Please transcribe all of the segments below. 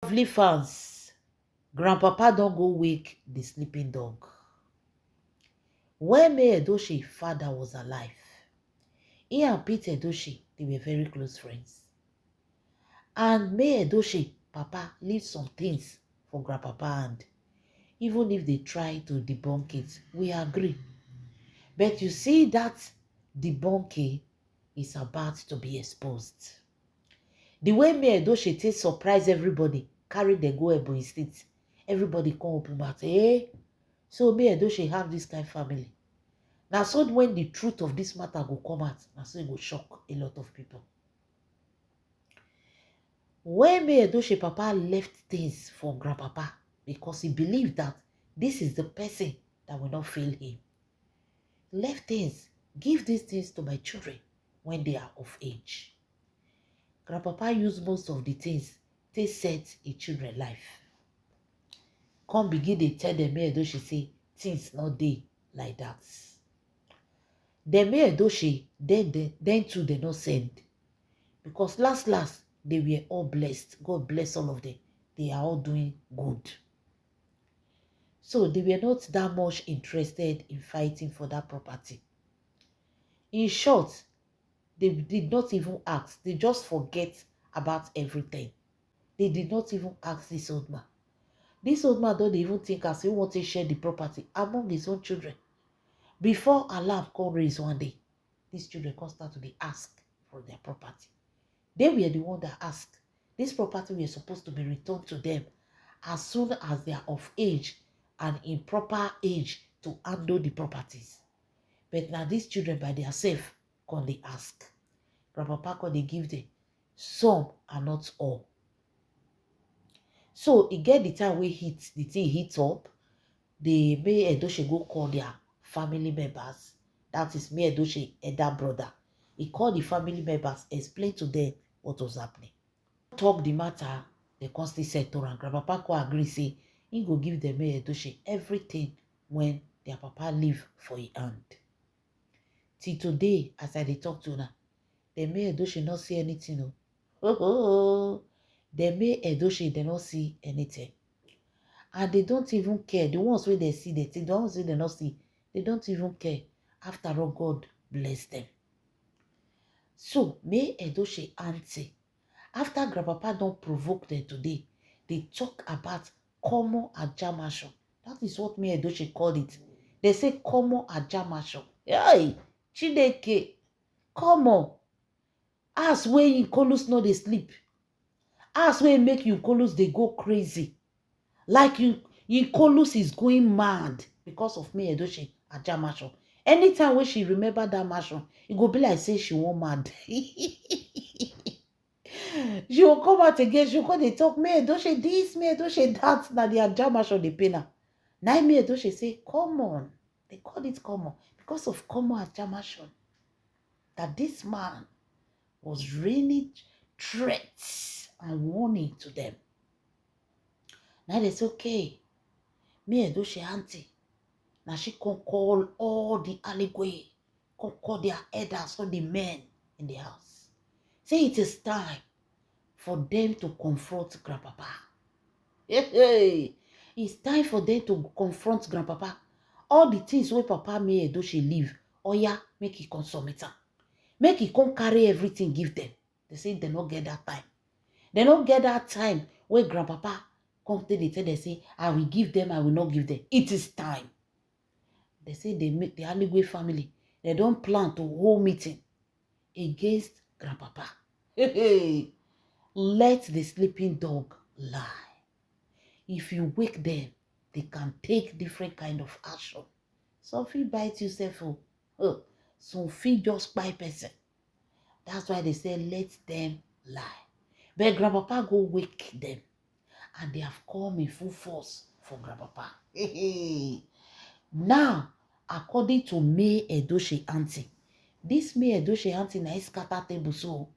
Lovely fans, Grandpapa don't go wake the sleeping dog. When May Edochie father was alive, he and Pete Edochie, they were very close friends. And May Edochie papa leave some things for Grandpapa, and even if they try to debunk it, we agree. But you see that debunking is about to be exposed. The way May Edochie take surprise everybody, carry the go Ebonyi State, everybody come open mouth, so May Edochie have this kind of family. Now, so when the truth of this matter go come out, now so it go shock a lot of people. When May Edochie papa left things for Grandpapa because he believed that this is the person that will not fail him. Left things, give these things to my children when they are of age. Grandpapa used most of the things to set a children life. Come begin they tell them May Edochie say things not dey like that. Dem May Edochie then too they not send. Because last they were all blessed. God bless all of them. They are all doing good. So they were not that much interested in fighting for that property. In short, they did not even ask. They just forget about everything. They did not even ask this old man. This old man don't even think as he want to share the property among his own children. Before alarm come raise one day, these children come start to be asked for their property. They were the one that asked. This property was supposed to be returned to them as soon as they are of age and in proper age to handle the properties. But now these children by themselves come they ask. Grandpapa come they give them. Some are not all. So it get the time we hit the thing hit up. They May Edochie go call their family members. That is May Edochie elder brother. He called the family members, explain to them what was happening. Talk the matter, the constant sector and Grandpapa co agree say he go give them May Edochie everything when their papa leave for his hand. Till today, as I dey talk to now, the May Edochie not see anything. The May Edochie they not see anything. And they don't even care. The ones where they see, the ones where they not see, they don't even care. After all, God bless them. So, May Edochie auntie, after Grandpapa don't provoke them today, they talk about Komo Ajamasho. That is what May Edochie called it. They say Komo Ajamasho. Hey, Chideke, Komo. As where you colors know they sleep. As where make you colors they go crazy. Like you Kolus is going mad because of May Edochie Ajamasho. Anytime when she remember that mansion, it go be like say she won't mad. She will come out again. She will come and talk, May Edochie this, May Edochie that. Now the Ajamasho the pain. Now May Edochie say, come on. They call it common because of common Ajamasho. That this man was raining threats and warning to them. Now they say, okay, May Edochie auntie. Now she can call all the alleyway, can call their elders, all the men in the house. Say it is time for them to confront Grandpapa. Hey, it's time for them to confront Grandpapa. All the things where Papa May Edochie leave, yeah, make he consume it. Make he come carry everything, give them. They say they don't get that time. They don't get that time where Grandpapa come to they say, I will give them, I will not give them. It is time. They say they make the Alleyway family. They don't plan to hold meeting against Grandpapa. Let the sleeping dog lie. If you wake them, they can take different kind of action. Some feel bite yourself. Some feel just by person. That's why they say let them lie. But Grandpapa go wake them. And they have come in full force for Grandpapa. Now, according to May Edochie auntie, this May Edochie auntie na scatter table, so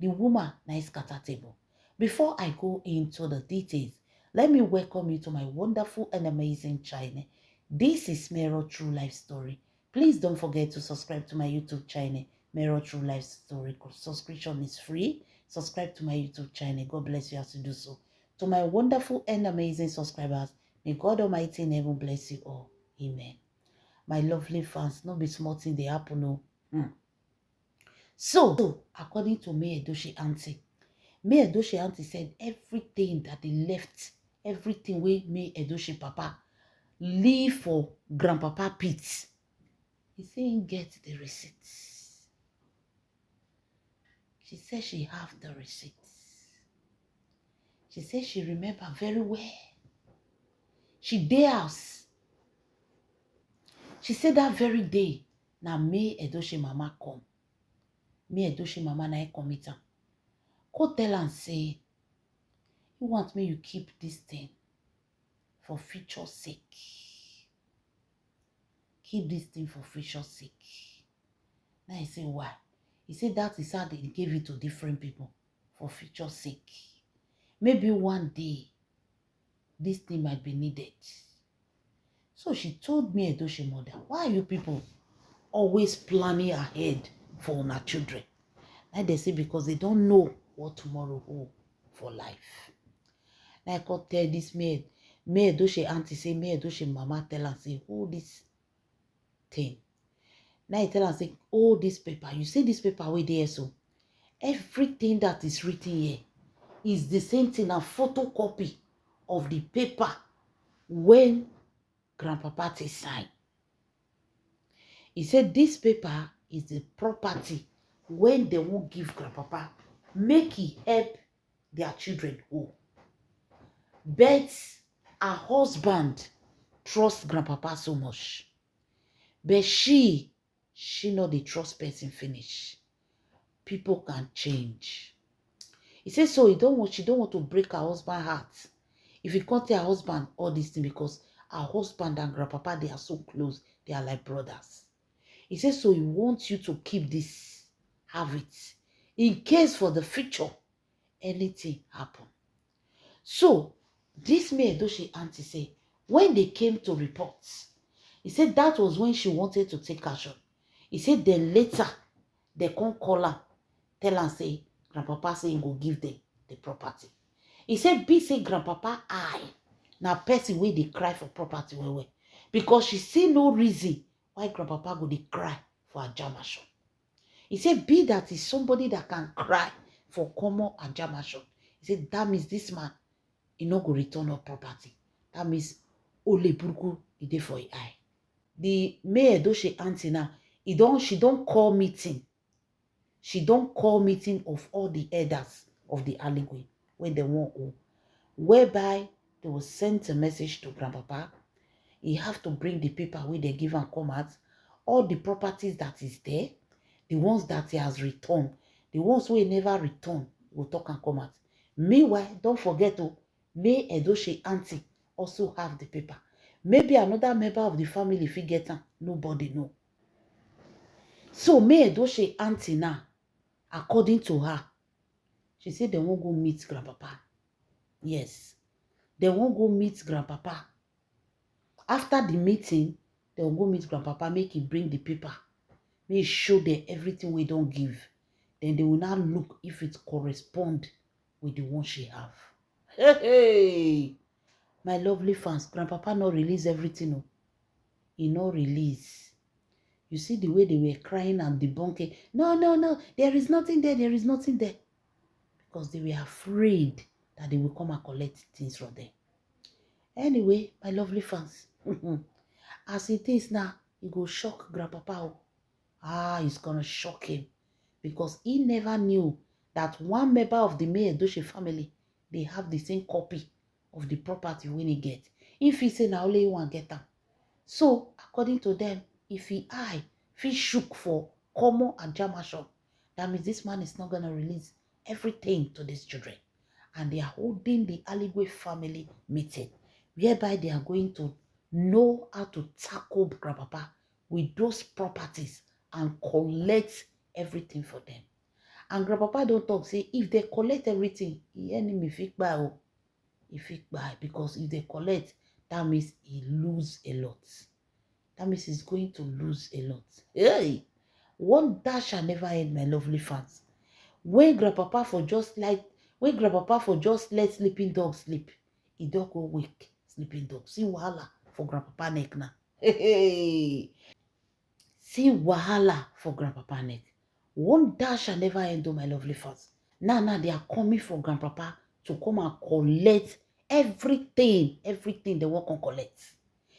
the woman na scatter table. Before I go into the details, let me welcome you to my wonderful and amazing channel. This is Mero True Life Story. Please don't forget to subscribe to my YouTube channel, Mero True Life Story. Subscription is free. Subscribe to my YouTube channel. God bless you as you do so. To my wonderful and amazing subscribers, may God Almighty in heaven bless you all. Amen. My lovely fans, no be small thing they happen. No. So, according to May Edochie auntie, May Edochie auntie said everything that they left, everything we May Edochie papa leave for grandpapa Pete. He saying get the receipts. She said she have the receipts. She said she remember very well. She dey house. She said that very day, now May Edochie mama come. May Edochie mama na come meet am. Go tell am say, you want me you keep this thing for future sake. Keep this thing for future sake. Now he say, why? He said that is how they gave it to different people for future sake. Maybe one day, this thing might be needed. So she told me, Edochie mother, why are you people always planning ahead for our children? And they say because they don't know what tomorrow holds for life. Now I could tell this May Edochie auntie say, May Edochie mama tell her, say, hold this thing. Now I tell her, say, hold this paper. You see this paper way there, so everything that is written here is the same thing, a photocopy of the paper when grandpapa take sign. He said this paper is the property when they won't give grandpapa, make he help their children go. But her husband trusts grandpapa so much. But she not the trust person finish. People can change. He says so she don't want to break her husband's heart. If you can't tell her husband all these things because her husband and grandpapa, they are so close, they are like brothers. He says so he wants you to keep this, have it, in case for the future, anything happen. So, this May Edochie auntie say, when they came to report, he said that was when she wanted to take action. He said then later, they can't call her, tell her, say, grandpapa say he go give them the property. He said, be say grandpapa I, now person wey they cry for property well. Because she see no reason why grandpapa go dey cry for a jamashon. He said, be that is somebody that can cry for common and jamashon. He said, that means this man, he no go return up property. That means ole burúkú e dey for his eye. The May Edochie auntie now, she don't call meeting. She don't call meeting of all the elders of the allegory when they want home, whereby they will send a message to grandpapa. He have to bring the paper where they give and come out, all the properties that is there, the ones that he has returned, the ones who he never returned, will talk and come out. Meanwhile, don't forget to May Edochie auntie also have the paper. Maybe another member of the family if he get them, nobody know. So May Edochie auntie now, according to her, she said they won't go meet grandpapa. Yes, they won't go meet grandpapa. After the meeting, they will go meet grandpapa, make him bring the paper. Make show them everything we don't give. Then they will now look if it correspond with the one she have. Hey, my lovely fans, grandpapa not release everything. No. He not release. You see the way they were crying and debunking. No, there is nothing there. There is nothing there. Because they were afraid that they will come and collect things from them. Anyway, my lovely fans, as it is now, it will shock grandpapa. It's gonna shock him because he never knew that one member of the May Edochie family, they have the same copy of the property when he get. If he say now only one get them. So according to them, if he shook for common and jamashon, that means this man is not gonna release everything to these children. And they are holding the Aligwe family meeting, whereby they are going to know how to tackle grandpapa with those properties and collect everything for them. And grandpapa don't talk, say, if they collect everything, the enemy fit buy. He fit buy, because if they collect, that means he lose a lot. That means he's going to lose a lot. Hey! One that shall never end, my lovely fans. When grandpapa for just like When grandpapa for just let sleeping dog sleep, he don't go wake sleeping dog. See wahala for grandpapa neck now. Hey, see wahala for grandpapa neck. One dash shall never end, oh my lovely fans. Now they are coming for grandpapa to come and collect everything they want to collect.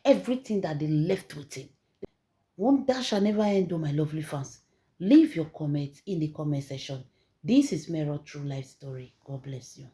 Everything that they left with him. One dash shall never end, oh my lovely fans. Leave your comments in the comment section. This is Mero True Life Story. God bless you.